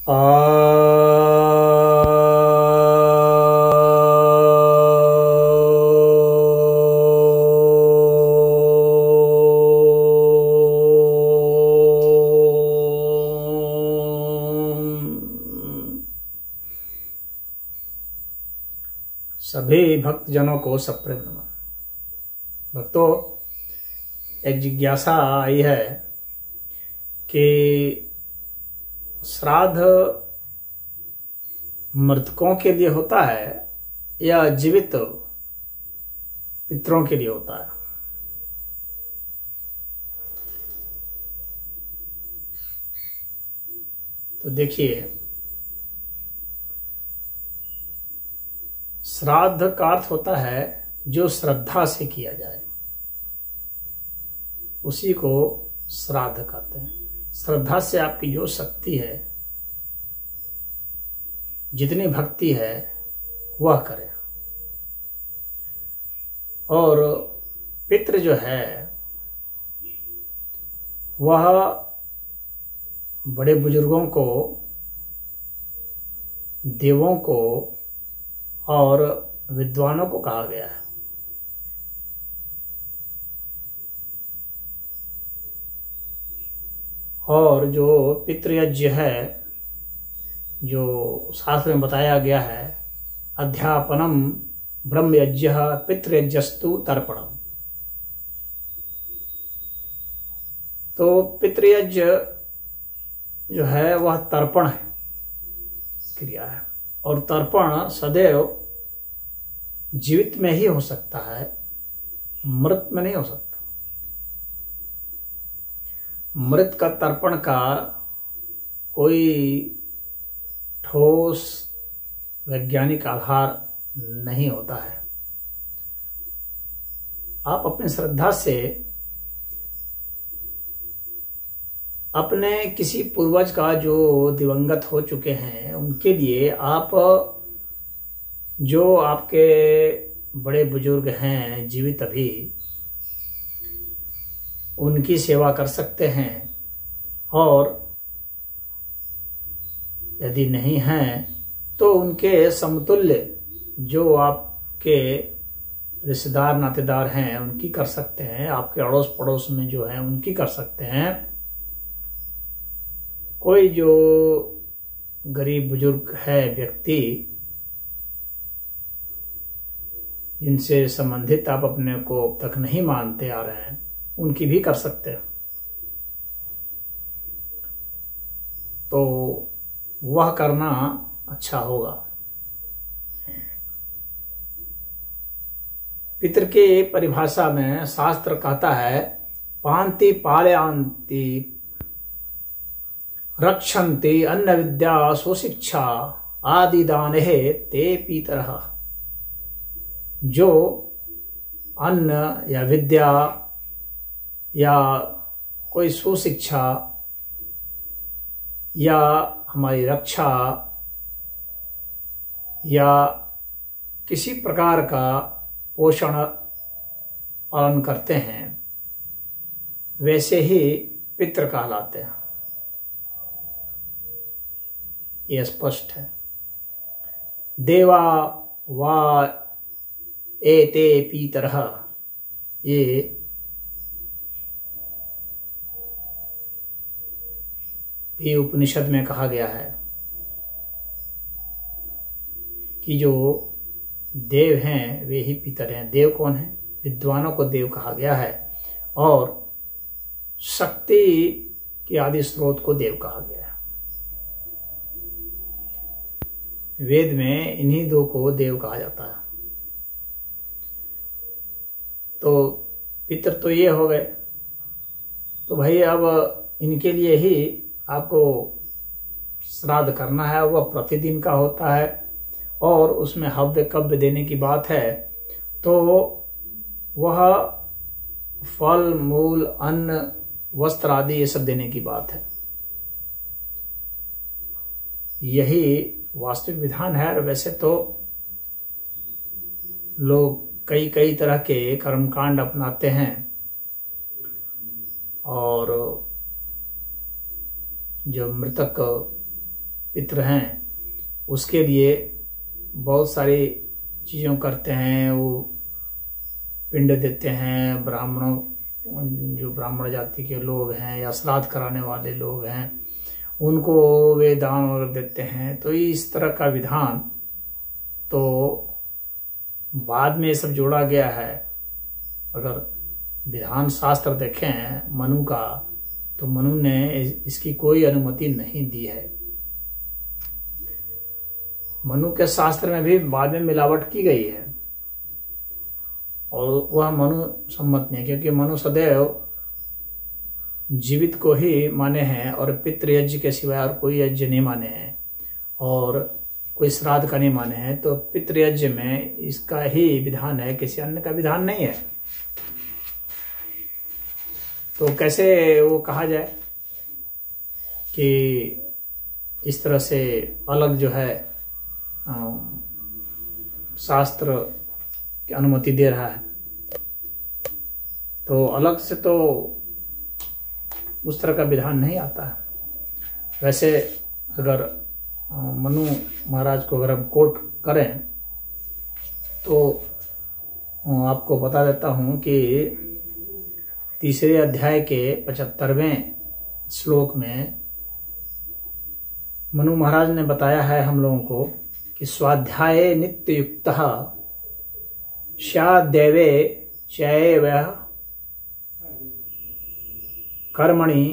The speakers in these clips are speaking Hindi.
आ सभी भक्तजनों को सप्रेम नमन। भक्तों, एक जिज्ञासा आई है कि श्राद्ध मृतकों के लिए होता है या जीवित पितरों के लिए होता है। तो देखिए, श्राद्ध का अर्थ होता है जो श्रद्धा से किया जाए, उसी को श्राद्ध कहते हैं। श्रद्धा से आपकी जो शक्ति है, जितनी भक्ति है, वह करें। और पितृ जो है वह बड़े बुजुर्गों को, देवों को और विद्वानों को कहा गया है। और जो पितृयज्ञ है, जो शास्त्र में बताया गया है, अध्यापनम ब्रह्मयज्ञ पितृयज्ञस्तु तर्पणम। तो पितृयज्ञ जो है वह तर्पण है, क्रिया है। और तर्पण सदैव जीवित में ही हो सकता है, मृत में नहीं हो सकता। मृत का तर्पण का कोई ठोस वैज्ञानिक आधार नहीं होता है। आप अपनी श्रद्धा से अपने किसी पूर्वज का जो दिवंगत हो चुके हैं, उनके लिए आप, जो आपके बड़े बुजुर्ग हैं जीवित अभी, उनकी सेवा कर सकते हैं। और यदि नहीं हैं तो उनके समतुल्य जो आपके रिश्तेदार नातेदार हैं उनकी कर सकते हैं। आपके अड़ोस पड़ोस में जो हैं उनकी कर सकते हैं। कोई जो गरीब बुजुर्ग है व्यक्ति, जिनसे संबंधित आप अपने को अब तक नहीं मानते आ रहे हैं, उनकी भी कर सकते हैं। तो वह करना अच्छा होगा। पितृ की परिभाषा में शास्त्र कहता है, पांति पालयांति रक्षन्ति अन्न विद्या सुशिक्षा आदि दाने ते पितरः। जो अन्न या विद्या या कोई सुशिक्षा या हमारी रक्षा या किसी प्रकार का पोषण पालन करते हैं, वैसे ही पितृ कहलाते हैं। यह स्पष्ट है। देवा वा एते पितरः, ये भी उपनिषद में कहा गया है कि जो देव हैं वे ही पितर हैं। देव कौन है? विद्वानों को देव कहा गया है, और शक्ति के आदि स्रोत को देव कहा गया है। वेद में इन्हीं दो को देव कहा जाता है। तो पितर तो ये हो गए। तो भाई अब इनके लिए ही आपको श्राद्ध करना है। वह प्रतिदिन का होता है और उसमें हव्य कव्य देने की बात है। तो वह फल मूल अन्न वस्त्र आदि ये सब देने की बात है। यही वास्तविक विधान है। और वैसे तो लोग कई कई तरह के कर्मकांड अपनाते हैं, और जो मृतक पितृ हैं उसके लिए बहुत सारी चीज़ों करते हैं। वो पिंड देते हैं, ब्राह्मणों, जो ब्राह्मण जाति के लोग हैं या श्राद्ध कराने वाले लोग हैं उनको वे दान वगैरह देते हैं। तो इस तरह का विधान तो बाद में ये सब जोड़ा गया है। अगर विधान शास्त्र देखें मनु का, तो मनु ने इसकी कोई अनुमति नहीं दी है। मनु के शास्त्र में भी बाद में मिलावट की गई है और वह मनु सम्मत नहीं, क्योंकि मनु सदैव जीवित को ही माने हैं और पितृयज्ञ के सिवाय और कोई यज्ञ नहीं माने हैं और कोई श्राद्ध का नहीं माने हैं। तो पितृयज्ञ में इसका ही विधान है, किसी अन्य का विधान नहीं है। तो कैसे वो कहा जाए कि इस तरह से अलग जो है शास्त्र की अनुमति दे रहा है, तो अलग से तो उस तरह का विधान नहीं आता है। वैसे अगर मनु महाराज को अगर हम कोट करें तो आपको बता देता हूँ कि 3 अध्याय के 75वें श्लोक में मनु महाराज ने बताया है हम लोगों को कि स्वाध्याये नित्य युक्त स्याद्दैवे चैव कर्मणि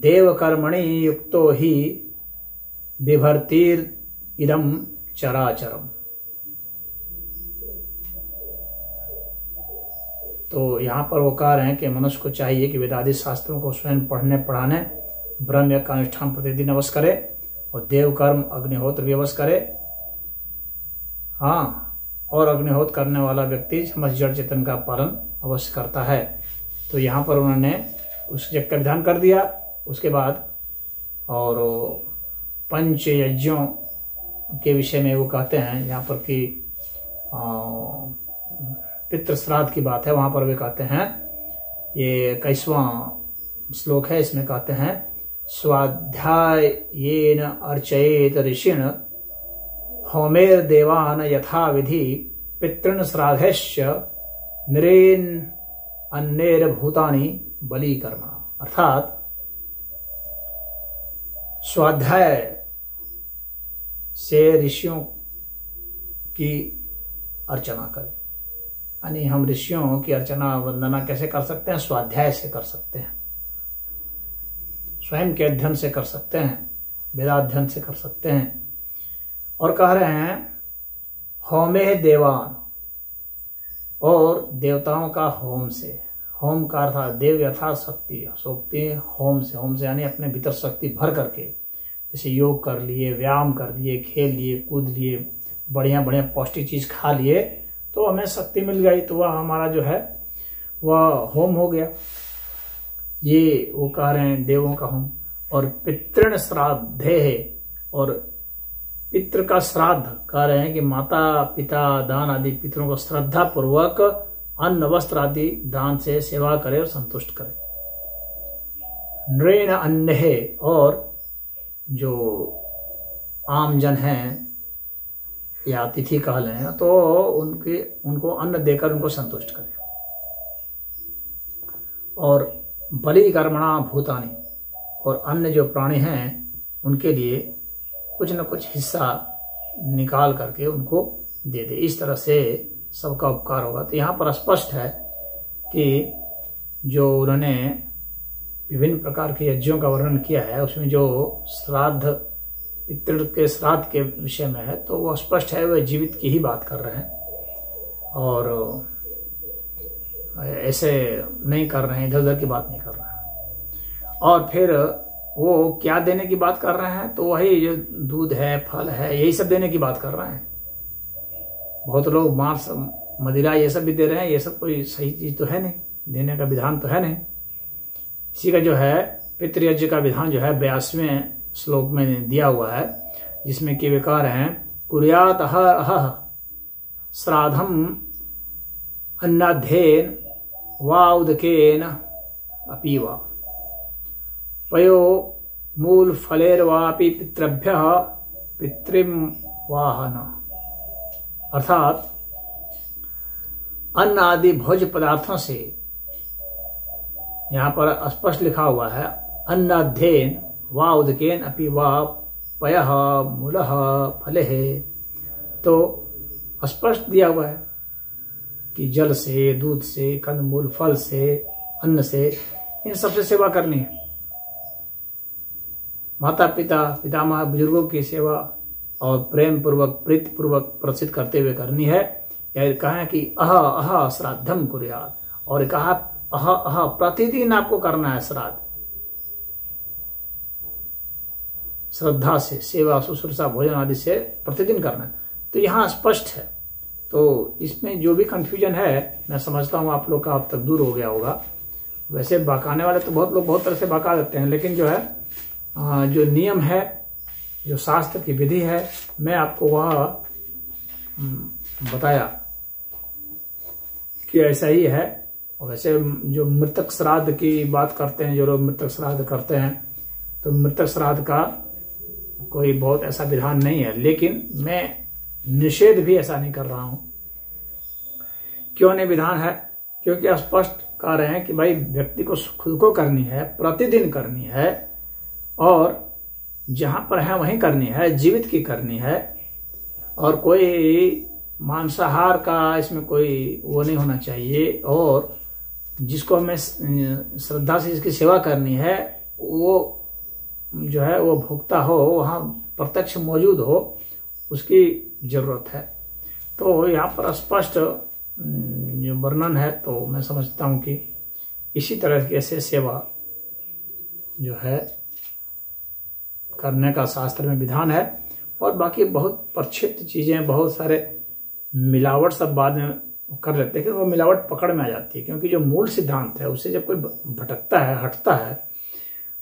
देव कर्मणि युक्तो ही बिभर्तिर इदम चराचरम। तो यहाँ पर वो कह रहे हैं कि मनुष्य को चाहिए कि वेदादि शास्त्रों को स्वयं पढ़ने पढ़ाने, ब्रह्म यज्ञ का अनुष्ठान प्रतिदिन अवश्य करे और देव कर्म अग्निहोत्र भी अवश्य करे। हाँ, और अग्निहोत्र करने वाला व्यक्ति समस्त जड़ चेतन का पालन अवश्य करता है। तो यहाँ पर उन्होंने उस यज्ञ का विधान कर दिया। उसके बाद और पंच यज्ञों के विषय में वो कहते हैं, यहाँ पर कि पितृ श्राद्ध की बात है, वहाँ पर वे कहते हैं, ये 21वां श्लोक है, इसमें कहते हैं स्वाध्यायेन अर्चयेत ऋषिण होमेर देवान यथा विधि पितृन श्राद्धश्च नरेन अन्येर भूतानि बलि कर्मणा। अर्थात स्वाध्याय से ऋषियों की अर्चना करें, यानी हम ऋषियों की अर्चना वंदना कैसे कर सकते हैं? स्वाध्याय से कर सकते हैं, स्वयं के अध्ययन से कर सकते हैं, वेदाध्ययन से कर सकते हैं। और कह रहे हैं होमे देवान, और देवताओं का होम से। होम का अर्थात देव यथार्थ शक्ति होम से यानी अपने भीतर शक्ति भर करके, जैसे योग कर लिए, व्यायाम कर लिए, खेल लिए, कूद लिए, बढ़िया बढ़िया पौष्टिक चीज खा लिए, तो हमें शक्ति मिल गई, तो वह हमारा जो है वह होम हो गया। ये वो कह रहे हैं देवों का होम। और पितृण श्राद्धे है, और पितृ का श्राद्ध कह रहे हैं कि माता पिता दान आदि पितरों को श्रद्धा पूर्वक अन्न वस्त्र आदि दान से सेवा करे और संतुष्ट करे। नृण अन्न है, और जो आम जन हैं या अतिथि कह लें, तो उनको अन्न देकर उनको संतुष्ट करे। और बलि कर्मणा भूतानि, और अन्य जो प्राणी हैं उनके लिए कुछ न कुछ हिस्सा निकाल करके उनको दे दे। इस तरह से सबका उपकार होगा। तो यहाँ पर स्पष्ट है कि जो उन्होंने विभिन्न प्रकार के यज्ञों का वर्णन किया है, उसमें जो श्राद्ध पितृ के श्राद्ध के विषय में है, तो वो स्पष्ट है वह जीवित की ही बात कर रहे हैं और ऐसे नहीं कर रहे हैं, इधर उधर की बात नहीं कर रहे हैं। और फिर वो क्या देने की बात कर रहे हैं? तो वही जो दूध है, फल है, यही सब देने की बात कर रहे हैं। बहुत लोग मांस मदिरा ये सब भी दे रहे हैं, ये सब कोई सही चीज तो है नहीं, देने का विधान तो है नहीं। इसी का जो है पितृयज्ञ का विधान जो है 82वें श्लोक में दिया हुआ है, जिसमें कि वे कह रहे हैं कुर्यात अह श्राद्धम अन्नाध्येन वा उदकेन अपीवा पयो मूल फलेर्वापि पितृभ्यः पितृम वाहन, अर्थात अन्न आदि भोज्य पदार्थों से, यहाँ पर स्पष्ट लिखा हुआ है अन्नाध्ययन वा उदकेन अपि वा पयः मूलः फलेः, तो स्पष्ट दिया हुआ है कि जल से, दूध से, कंदमूल, फल से, अन्न से, इन सबसे सेवा करनी है। माता पिता, पितामह, बुजुर्गों की सेवा और प्रेम पूर्वक, प्रीति पूर्वक प्रसिद्ध करते हुए करनी है। या कहा कि अह अह श्राद्धम कुर्यात्, और कहा अह अह प्रतिदिन आपको करना है श्राद्ध, श्रद्धा से, सेवा शुश्रूषा भोजन आदि से प्रतिदिन करना है। तो यहाँ स्पष्ट है। तो इसमें जो भी कंफ्यूजन है मैं समझता हूँ आप लोग का अब तक दूर हो गया होगा। वैसे बकाने वाले तो बहुत लोग बहुत तरह से बका देते हैं, लेकिन जो है जो नियम है, जो शास्त्र की विधि है, मैं आपको वह बताया कि ऐसा ही है। और वैसे जो मृतक श्राद्ध की बात करते हैं, जो लोग मृतक श्राद्ध करते हैं, तो मृतक श्राद्ध का कोई बहुत ऐसा विधान नहीं है, लेकिन मैं निषेध भी ऐसा नहीं कर रहा हूं। क्यों नहीं विधान है? क्योंकि स्पष्ट कह रहे हैं कि भाई व्यक्ति को खुद को करनी है, प्रतिदिन करनी है, और जहां पर है वहीं करनी है, जीवित की करनी है, और कोई मांसाहार का इसमें कोई वो नहीं होना चाहिए। और जिसको हमें श्रद्धा से जिसकी सेवा करनी है, वो जो है वो भोक्ता हो, वहां प्रत्यक्ष मौजूद हो, उसकी जरूरत है। तो यहाँ पर स्पष्ट जो वर्णन है, तो मैं समझता हूँ कि इसी तरह की ऐसे सेवा जो है करने का शास्त्र में विधान है। और बाकी बहुत प्रक्षिप्त चीजें, बहुत सारे मिलावट सब बाद में कर लेते हैं, कि वो मिलावट पकड़ में आ जाती है। क्योंकि जो मूल सिद्धांत है उससे जब कोई भटकता है, हटता है,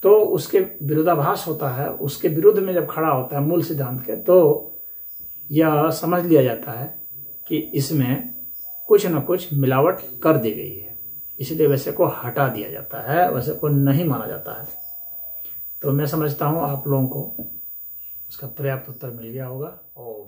तो उसके विरोधाभास होता है, उसके विरुद्ध में जब खड़ा होता है मूल सिद्धांत के, तो यह समझ लिया जाता है कि इसमें कुछ न कुछ मिलावट कर दी गई है, इसलिए वैसे को हटा दिया जाता है, वैसे को नहीं माना जाता है। तो मैं समझता हूँ आप लोगों को उसका पर्याप्त उत्तर मिल गया होगा। ओम।